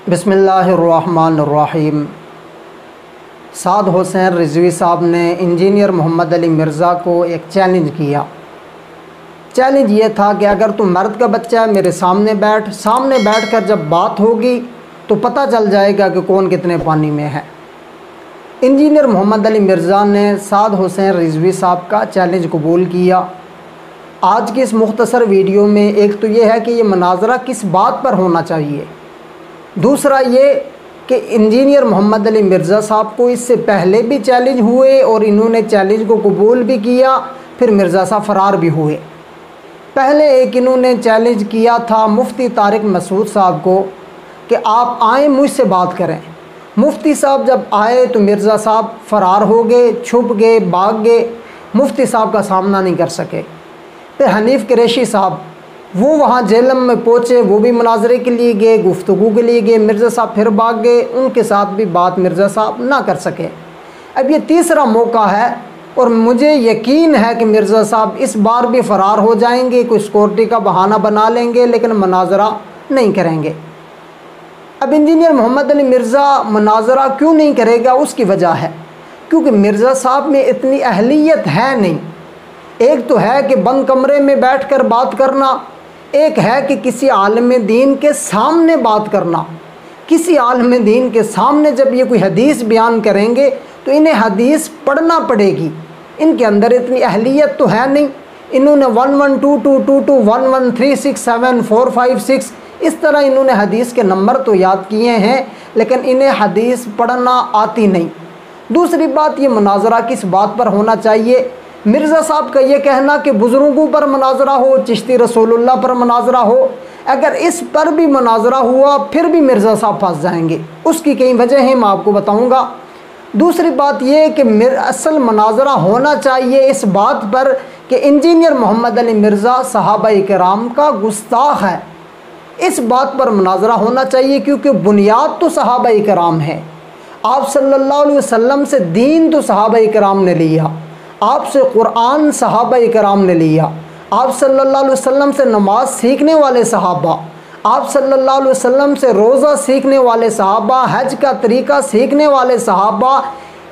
बिस्मिल्लाहिर्रहमानिर्रहीम। साद हुसैन रिजवी साहब ने इंजीनियर मोहम्मद अली मिर्ज़ा को एक चैलेंज किया। चैलेंज ये था कि अगर तुम मर्द का बच्चा है मेरे सामने बैठ कर जब बात होगी तो पता चल जाएगा कि कौन कितने पानी में है। इंजीनियर मोहम्मद अली मिर्ज़ा ने साद हुसैन रिजवी साहब का चैलेंज कबूल किया। आज की इस मुख्तसर वीडियो में एक तो ये है कि ये मनाजरा किस बात पर होना चाहिए, दूसरा ये कि इंजीनियर मोहम्मद अली मिर्ज़ा साहब को इससे पहले भी चैलेंज हुए और इन्होंने चैलेंज को कबूल भी किया, फिर मिर्ज़ा साहब फ़रार भी हुए। पहले एक इन्होंने चैलेंज किया था मुफ्ती तारिक मसूद साहब को कि आप आएँ मुझसे बात करें। मुफ्ती साहब जब आए तो मिर्ज़ा साहब फ़रार हो गए, छुप गए, भाग गए, मुफ्ती साहब का सामना नहीं कर सके। फिर हनीफ़ कुरैशी साहब वो वहाँ जेलम में पहुँचे, वो भी मुनाजरे के लिए गए, गुफ्तगू के लिए गए। मिर्ज़ा साहब फिर भाग गए, उनके साथ भी बात मिर्ज़ा साहब ना कर सके। अब ये तीसरा मौका है और मुझे यकीन है कि मिर्ज़ा साहब इस बार भी फ़रार हो जाएंगे, कोई सिक्योरिटी का बहाना बना लेंगे, लेकिन मुनाजरा नहीं करेंगे। अब इंजीनियर मोहम्मद अली मिर्ज़ा मुनाजरा क्यों नहीं करेगा, उसकी वजह है क्योंकि मिर्ज़ा साहब में इतनी अहलियत है नहीं। एक तो है कि बंद कमरे में बैठकर बात करना, एक है कि किसी आलिम दीन के सामने बात करना। किसी आलिम दीन के सामने जब ये कोई हदीस बयान करेंगे तो इन्हें हदीस पढ़ना पड़ेगी। इनके अंदर इतनी अहलियत तो है नहीं। इन्होंने 112222 11367456 इस तरह इन्होंने हदीस के नंबर तो याद किए हैं, लेकिन इन्हें हदीस पढ़ना आती नहीं। दूसरी बात, ये मुनाजरा किस बात पर होना चाहिए। मिर्ज़ा साहब का ये कहना कि बुज़ुर्गों पर मुनाजरा हो, चिश्ती रसूलुल्लाह पर मुनाजरा हो, अगर इस पर भी मुनाजरा हुआ फिर भी मिर्ज़ा साहब फंस जाएंगे। उसकी कई वजह हैं, मैं आपको बताऊंगा। दूसरी बात ये कि असल मुनाजरा होना चाहिए इस बात पर कि इंजीनियर मोहम्मद अली मिर्ज़ा सहाबा-ए किराम का गुस्ताख है। इस बात पर मुनाजरा होना चाहिए क्योंकि बुनियाद तो सहाबा-ए किराम है। आप सल्लल्लाहु अलैहि वसल्लम से दीन तो सहाबा-ए किराम ने लिया, आपसे कुरान सहाबा-ए किराम ने लिया, आप सल्लल्लाहु अलैहि वसल्लम से नमाज सीखने वाले सहाबा, आप सल्लल्लाहु अलैहि वसल्लम से रोज़ा सीखने वाले सहाबा, हज का तरीक़ा सीखने वाले सहाबा।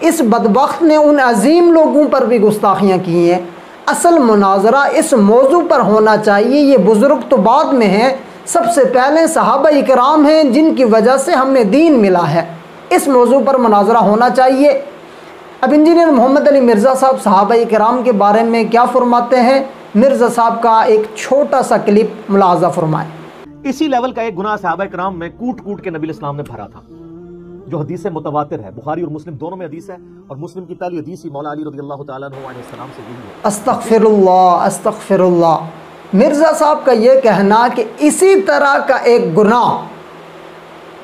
इस बदबख्त ने उन अजीम लोगों पर भी गुस्ताखियाँ की हैं। असल मुनाजरा इस मौजू पर होना चाहिए। ये बुज़ुर्ग तो बाद में हैं, सबसे पहले सहाबा-ए किराम हैं जिनकी वजह से हमें दीन मिला है। इस मौजू पर मुनाजरा होना चाहिए। अब इंजीनियर मोहम्मद अली मिर्ज़ा साहब सहाबा-ए किराम के बारे में क्या फरमाते हैं, मिर्ज़ा साहब का एक छोटा सा क्लिप मुलाज़ा फरमाएं। इसी लेवल का एक गुनाह सहाबा किराम में कूट कूट के नबी इस्लाम ने भरा था, जो हदीस से मुतवातिर है। बुखारी और मुस्लिम दोनों में हदीस है, और मुस्लिम की पहली हदीस ही मौला अली रज़ियल्लाहु ताला अन्हु अलैहि सलाम से यही है। अस्तग़फिरुल्लाह अस्तग़फिरुल्लाह। मिर्ज़ा साहब का ये कहना कि इसी तरह का एक गुनाह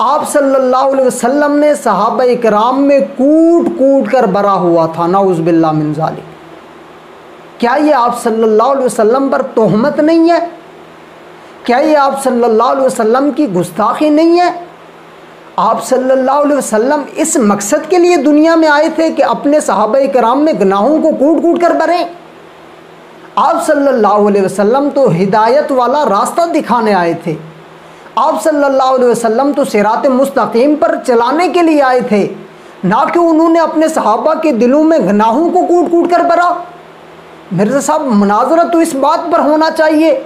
आप सल्लल्लाहु अलैहि वसल्लम ने सहाबा-ए किराम में कूट कूट कर भरा हुआ था, नाउज़ बिल्लाह मिन ज़ालिक। क्या ये आप सल्लल्लाहु अलैहि वसल्लम पर तोहमत नहीं है? क्या ये आप सल्लल्लाहु अलैहि वसल्लम की गुस्ताखी नहीं है? आप सल्लल्लाहु अलैहि वसल्लम इस मकसद के लिए दुनिया में आए थे कि अपने सहाबा-ए किराम में गुनाहों को कूट कूट कर भरें। आप सल्लल्लाहु अलैहि वसल्लम तो हिदायत वाला रास्ता दिखाने आए थे। आप सल्लल्लाहु अलैहि वसल्लम तो सिरात मुस्तकीम पर चलाने के लिए आए थे, ना कि उन्होंने अपने सहाबा के दिलों में गुनाहों को कूट कूट कर भरा। मिर्ज़ा साहब, मुनाजरा तो इस बात पर होना चाहिए।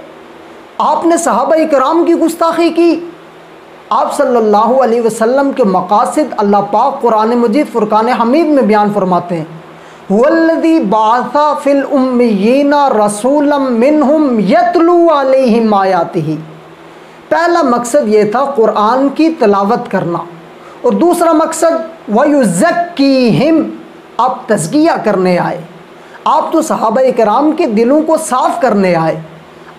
आपने सहाबा-ए किराम की गुस्ताखी की। आप सल्लल्लाहु अलैहि वसल्लम के मकासद अल्लाह पाक कुरान मजीद फुरकान हमीद में बयान फरमाते हैं, हुवल्लज़ी बअसा फ़िल उम्मिय्यीना रसूलन मिनहुम यतलू अलैहिम आयातिही। पहला मकसद ये था कुरान की तिलावत करना, और दूसरा मकसद वयुज़क्कीहिम, आप तज़किया करने आए। आप तो सहाबा-ए किराम के दिलों को साफ़ करने आए।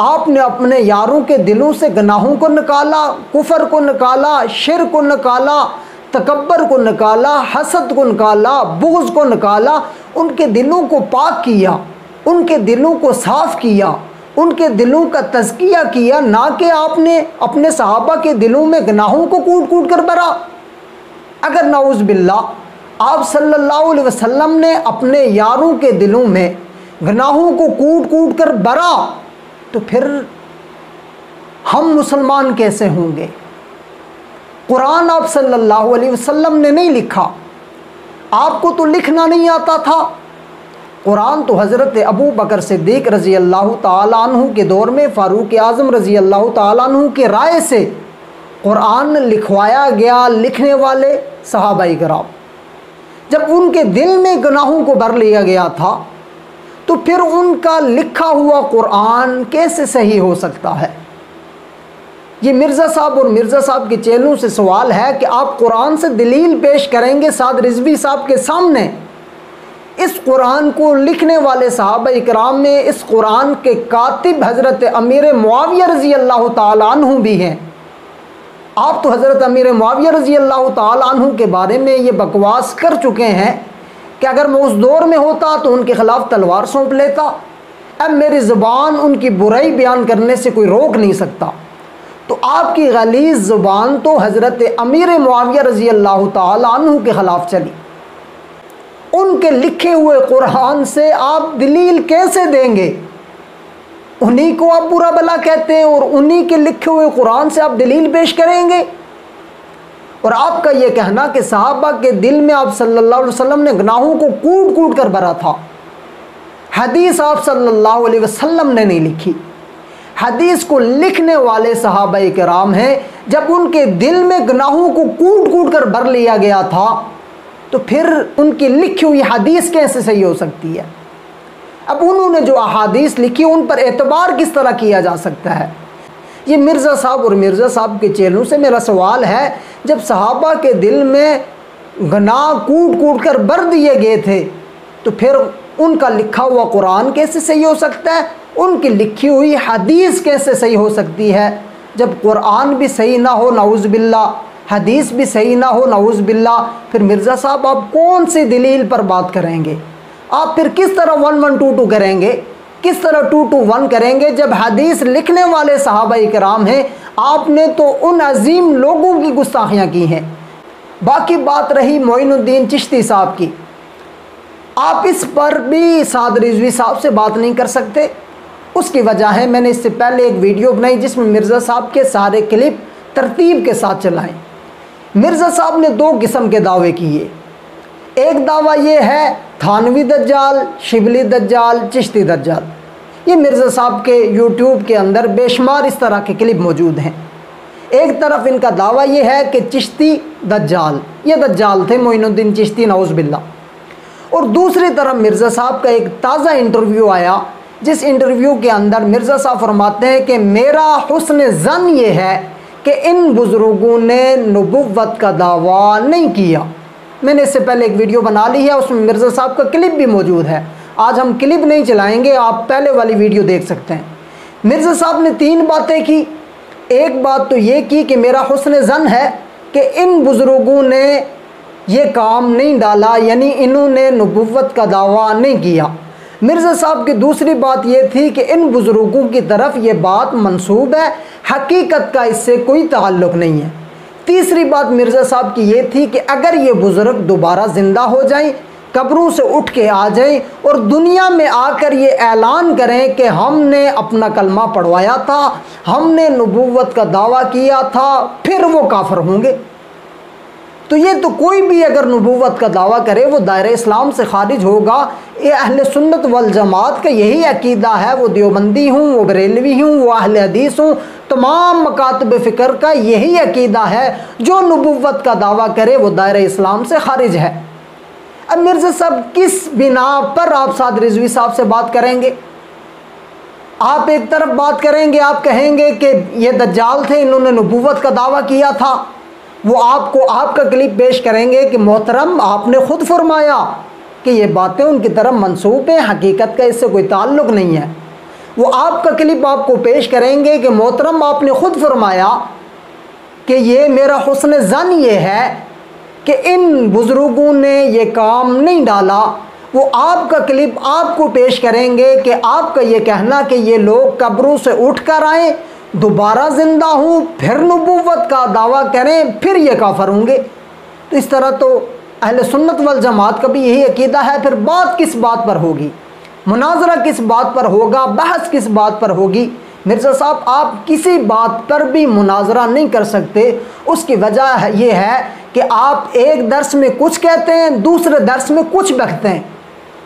आपने अपने यारों के दिलों से गुनाहों को निकाला, कुफ़र को निकाला, शिर्क को निकाला, तकब्बर को निकाला, हसद को निकाला, बुग़्ज़ को निकाला। उनके दिलों को पाक किया, उनके दिलों को साफ़ किया, उनके दिलों का तज़किया किया, ना कि आपने अपने सहाबा के दिलों में गुनाहों को कूट कूट कर भरा। अगर नाउज़ बिल्लाह आप सल्लल्लाहु अलैहि वसल्लम ने अपने यारों के दिलों में गुनाहों को कूट कूट कर भरा तो फिर हम मुसलमान कैसे होंगे? कुरान आप सल्लल्लाहु अलैहि वसल्लम ने नहीं लिखा, आपको तो लिखना नहीं आता था। कुरान तो हज़रत अबू बकर सिद्दीक़ रज़ी अल्लाह ताला अन्हु के दौर में फ़ारूक आज़म रज़ी अल्लाह ताला अन्हु के राय से कुरान लिखवाया गया। लिखने वाले सहाबाए किराम, जब उनके दिल में गुनाहों को भर लिया गया था तो फिर उनका लिखा हुआ कुरान कैसे सही हो सकता है? ये मिर्ज़ा साहब और मिर्ज़ा साहब के चेलों से सवाल है कि आप कुरान से दलील पेश करेंगे साद रिज़वी साहब के सामने। इस कुरान को लिखने वाले सहाबाए किराम में इस कुरान के कातिब हज़रत अमीर मुआविया रज़ी अल्लाह ताला अन्हु भी हैं। आप तो हज़रत अमीर मुआविया रज़ी अल्लाह ताला अन्हु के बारे में ये बकवास कर चुके हैं कि अगर मैं उस दौर में होता तो उनके ख़िलाफ़ तलवार सौंप लेता। अब मेरी ज़ुबान उनकी बुराई बयान करने से कोई रोक नहीं सकता। तो आपकी गलीज़ ज़ुबान तो हज़रत अमीर मुआविया रज़ी अल्लाह ताला अन्हु के ख़िलाफ़ चली। उनके लिखे हुए कुरान से आप दलील कैसे देंगे? उन्हीं को आप बुरा भला कहते हैं और उन्हीं के लिखे हुए कुरान से आप दलील पेश करेंगे। और आपका ये कहना कि सहाबा के दिल में आप सल्लल्लाहु अलैहि वसल्लम ने गुनाहों को कूट कूट कर भरा था। हदीस आप सल्लल्लाहु अलैहि वसल्लम ने नहीं लिखी, हदीस को लिखने वाले सहाबाए किराम हैं। जब उनके दिल में गुनाहों को कूट कूट कर भर लिया गया था तो फिर उनकी लिखी हुई हदीस कैसे सही हो सकती है? अब उन्होंने जो अहादीस लिखी उन पर एतबार किस तरह किया जा सकता है? ये मिर्ज़ा साहब और मिर्ज़ा साहब के चेलों से मेरा सवाल है, जब सहाबा के दिल में गुनाह कूट कूट कर भर दिए गए थे तो फिर उनका लिखा हुआ कुरान कैसे सही हो सकता है? उनकी लिखी हुई हदीस कैसे सही हो सकती है? जब कुरान भी सही ना हो नऊज़ बिल्लाह, हदीस भी सही ना हो नऊज़ बिल्लाह, फिर मिर्ज़ा साहब आप कौन सी दलील पर बात करेंगे? आप फिर किस तरह 1122 करेंगे, किस तरह 221 करेंगे जब हदीस लिखने वाले सहाबाए किराम हैं? आपने तो उन अजीम लोगों की गुस्ताखियाँ की हैं। बाकी बात रही मोइनुद्दीन चिश्ती साहब की, आप इस पर भी साद रिज़वी साहब से बात नहीं कर सकते। उसकी वजह है, मैंने इससे पहले एक वीडियो बनाई जिसमें मिर्ज़ा साहब के सारे क्लिप तरतीब के साथ चलाएँ। मिर्ज़ा साहब ने दो किस्म के दावे किए। एक दावा ये है थानवी दज्जाल, शिबली दज्जाल, चिश्ती दज्जाल। ये मिर्ज़ा साहब के यूट्यूब के अंदर बेशुमार इस तरह के क्लिप मौजूद हैं। एक तरफ इनका दावा ये है कि चिश्ती दज्जाल, ये दज्जाल थे मोइनुद्दीन चिश्ती नऊज़ बिल्लाह। और दूसरी तरफ मिर्ज़ा साहब का एक ताज़ा इंटरव्यू आया जिस इंटरव्यू के अंदर मिर्ज़ा साहब फरमाते हैं कि मेरा हुस्न ज़न ये है कि इन बुज़ुर्गों ने नबुव्वत का दावा नहीं किया। मैंने इससे पहले एक वीडियो बना ली है, उसमें मिर्ज़ा साहब का क्लिप भी मौजूद है। आज हम क्लिप नहीं चलाएंगे, आप पहले वाली वीडियो देख सकते हैं। मिर्ज़ा साहब ने तीन बातें की। एक बात तो ये की कि मेरा हुस्न ज़न है कि इन बुज़ुर्गों ने ये काम नहीं डाला, यानी इन्होंने नबुव्वत का दावा नहीं किया। मिर्ज़ा साहब की दूसरी बात ये थी कि इन बुज़ुर्गों की तरफ ये बात मंसूब है, हकीकत का इससे कोई ताल्लुक़ नहीं है। तीसरी बात मिर्ज़ा साहब की ये थी कि अगर ये बुज़ुर्ग दोबारा ज़िंदा हो जाएं, कब्रों से उठ के आ जाएं और दुनिया में आकर ये ऐलान करें कि हमने अपना कलमा पढ़वाया था, हमने नबुव्वत का दावा किया था, फिर वो काफिर होंगे। तो ये तो कोई भी अगर नबुव्वत का दावा करे वो दायरे इस्लाम से खारिज होगा। ये अहले सुन्नत वल जमात का यही अकीदा है। वो देवबंदी हूँ, वो बरेलवी हूँ, वो अहले हदीस हूँ, तमाम मकातब फ़िक्र का यही अकीदा है। जो नबुव्वत का दावा करे वो दायरे इस्लाम से खारिज है। अब मिर्ज़ा साहब किस बिना पर आप साद रिज़वी साहब से बात करेंगे? आप एक तरफ बात करेंगे, आप कहेंगे कि ये दज्जाल थे, इन्होंने नबुव्वत का दावा किया था। वो आपको आपका क्लिप पेश करेंगे कि मोहतरम आपने ख़ुद फरमाया कि ये बातें उनकी तरफ मंसूब हैं, हकीकत का इससे कोई ताल्लुक़ नहीं है। वो आपका क्लिप आपको पेश करेंगे कि मोहतरम आपने ख़ुद फरमाया कि ये मेरा हुस्न ज़न ये है कि इन बुज़ुर्गों ने ये काम नहीं डाला। वो आपका क्लिप आपको पेश करेंगे कि आपका ये कहना कि ये लोग कब्रों से उठ कर आए, दोबारा ज़िंदा हूँ, फिर नबुव्वत का दावा करें, फिर ये काफिर होंगे। तो इस तरह तो अहले सुन्नत वल जमात का भी यही अकीदा है। फिर बात किस बात पर होगी? मुनाजरा किस बात पर होगा? बहस किस बात पर होगी? मिर्ज़ा साहब आप किसी बात पर भी मुनाजरा नहीं कर सकते। उसकी वजह ये है कि आप एक दर्स में कुछ कहते हैं, दूसरे दर्स में कुछ बकते हैं,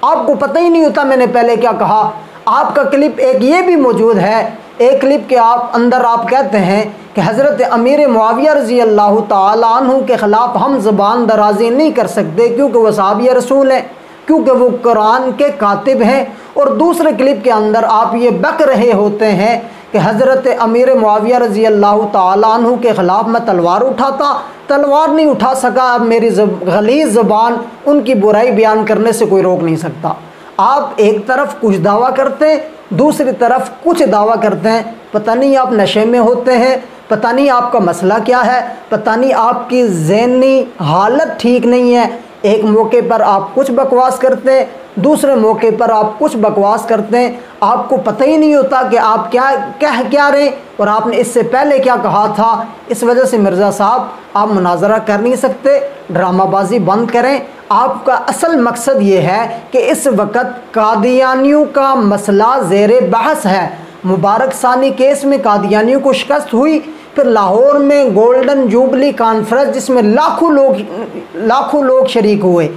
आपको पता ही नहीं होता मैंने पहले क्या कहा। आपका क्लिप एक ये भी मौजूद है, एक क्लिप के अंदर आप कहते हैं कि हज़रत अमीर मुआविया रज़ी अल्लाह ताला अन्हु के ख़िलाफ़ हम ज़बान दराज़ी नहीं कर सकते क्योंकि वह सहाबी रसूल हैं, क्योंकि वो कुरान के कातिब हैं। और दूसरे क्लिप के अंदर आप ये बक रहे होते हैं कि हज़रत अमीर मुआविया रज़ी अल्लाह ताला अन्हु के ख़िलाफ़ मैं तलवार उठाता, तलवार नहीं उठा सका, अब मेरी गलीज़ ज़बान उनकी बुराई बयान करने से कोई रोक नहीं सकता। आप एक तरफ कुछ दावा करते हैं, दूसरी तरफ कुछ दावा करते हैं। पता नहीं आप नशे में होते हैं, पता नहीं आपका मसला क्या है, पता नहीं आपकी ज़हनी हालत ठीक नहीं है। एक मौके पर आप कुछ बकवास करते हैं, दूसरे मौके पर आप कुछ बकवास करते हैं, आपको पता ही नहीं होता कि आप क्या कह क्या रहे और आपने इससे पहले क्या कहा था। इस वजह से मिर्ज़ा साहब आप मुनाजरा कर नहीं सकते, ड्रामाबाजी बंद करें। आपका असल मकसद ये है कि इस वक्त कादियानियों का मसला ज़ेर बहस है। मुबारक सानी केस में कादियानियों को शिकस्त हुई, फिर लाहौर में गोल्डन जुबली कॉन्फ्रेंस जिसमें लाखों लोग शरीक हुए,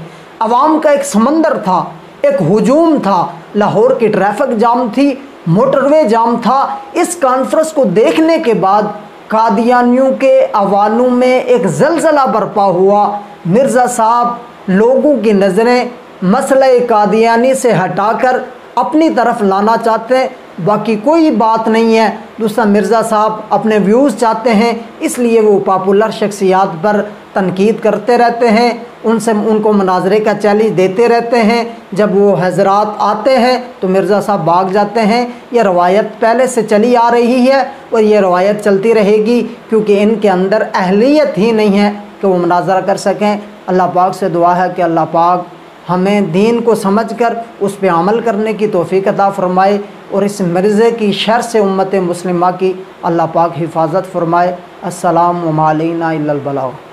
अवाम का एक समंदर था, एक हुजूम था, लाहौर की ट्रैफिक जाम थी, मोटरवे जाम था। इस कॉन्फ्रेंस को देखने के बाद कादियानियों के अवानों में एक जलजला बरपा हुआ। मिर्ज़ा साहब लोगों की नज़रें मसला कादियानी से हटाकर अपनी तरफ लाना चाहते हैं, बाकी कोई बात नहीं है। दूसरा मिर्ज़ा साहब अपने व्यूज़ चाहते हैं, इसलिए वो पॉपुलर शख्सियात पर तनकीद करते रहते हैं, उनको मुनाजरे का चैलेंज देते रहते हैं। जब वो हज़रात आते हैं तो मिर्ज़ा साहब भाग जाते हैं। ये रवायत पहले से चली आ रही है और ये रवायत चलती रहेगी क्योंकि इनके अंदर अहलियत ही नहीं है कि वो मुनाजरा कर सकें। अल्लाह पाक से दुआ है कि अल्लाह पाक हमें दीन को समझकर उस पर अमल करने की तौफीक अता फ़रमाए और इस मिर्ज़े की शर से उम्मत मुस्लिमा की अल्लाह पाक हिफाजत फ़रमाए। अस्सलामु अलैना इल्लल बलाग।